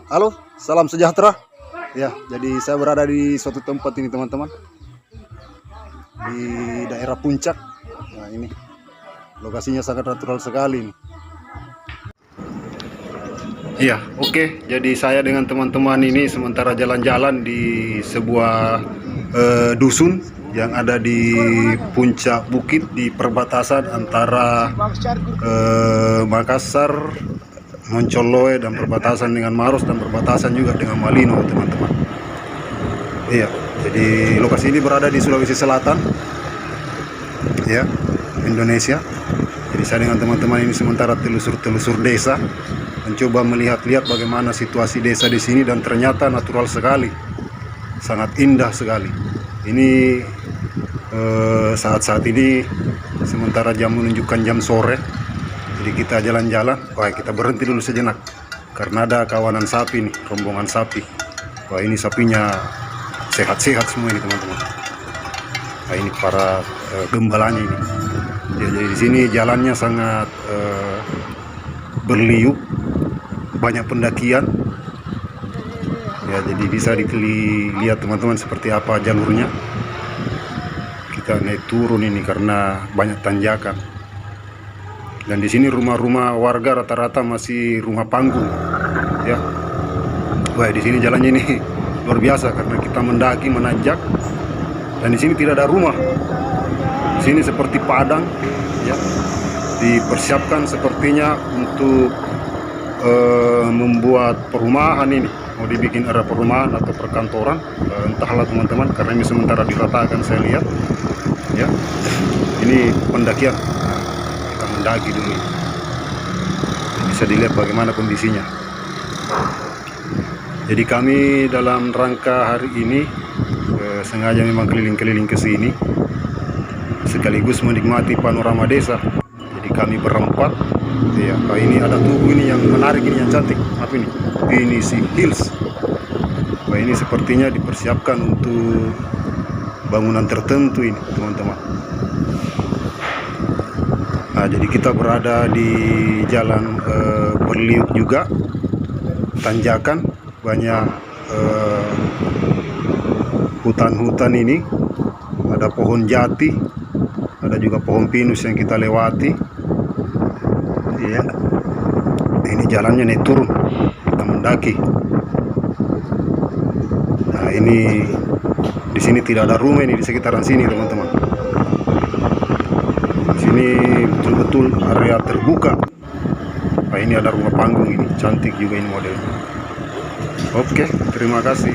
Halo, salam sejahtera. Ya, jadi saya berada di suatu tempat ini teman-teman, di daerah Puncak. Nah ini lokasinya sangat natural sekali nih. Iya, oke. Jadi saya dengan teman-teman ini sementara jalan-jalan di sebuah dusun yang ada di puncak bukit di perbatasan antara Makassar, Moncoloe, dan perbatasan dengan Maros, dan perbatasan juga dengan Malino, teman-teman. Iya, jadi lokasi ini berada di Sulawesi Selatan, ya, Indonesia. Jadi saya dengan teman-teman ini sementara telusur-telusur desa, mencoba melihat-lihat bagaimana situasi desa di sini, dan ternyata natural sekali, sangat indah sekali. Ini saat-saat ini sementara jam menunjukkan jam sore, jadi kita jalan-jalan. Wah, kita berhenti dulu sejenak karena ada kawanan sapi nih, rombongan sapi. Wah, ini sapinya sehat-sehat semua ini teman-teman. Nah, ini para gembalanya ini. Ya, jadi di sini jalannya sangat berliuk, banyak pendakian. Ya, jadi bisa dilihat teman-teman seperti apa jalurnya. Kita naik turun ini karena banyak tanjakan. Dan di sini rumah-rumah warga rata-rata masih rumah panggung, ya. Wah, di sini jalannya ini luar biasa karena kita mendaki, menanjak, dan di sini tidak ada rumah. Di sini seperti padang, ya. Dipersiapkan sepertinya untuk membuat perumahan ini. Mau dibikin area perumahan atau perkantoran, entahlah teman-teman, karena ini sementara diratakan saya lihat, ya. Ini pendakian. Kita mendaki dulu, bisa dilihat bagaimana kondisinya. Jadi kami dalam rangka hari ini sengaja memang keliling-keliling ke sini sekaligus menikmati panorama desa. Jadi kami berempat, ya. Ini ada tugu ini yang menarik, ini yang cantik. Apa ini? Ini si Hills. Wah, ini sepertinya dipersiapkan untuk bangunan tertentu ini, teman-teman. Nah, jadi kita berada di jalan berliuk juga, tanjakan, banyak hutan-hutan ini, ada pohon jati, ada juga pohon pinus yang kita lewati, ya. Ini jalannya naik turun, kita mendaki. Nah, ini di sini tidak ada rumah ini di sekitaran sini, teman-teman. Ini betul-betul area terbuka. Nah, ini ada rumah panggung ini, cantik juga ini modelnya. Oke, terima kasih.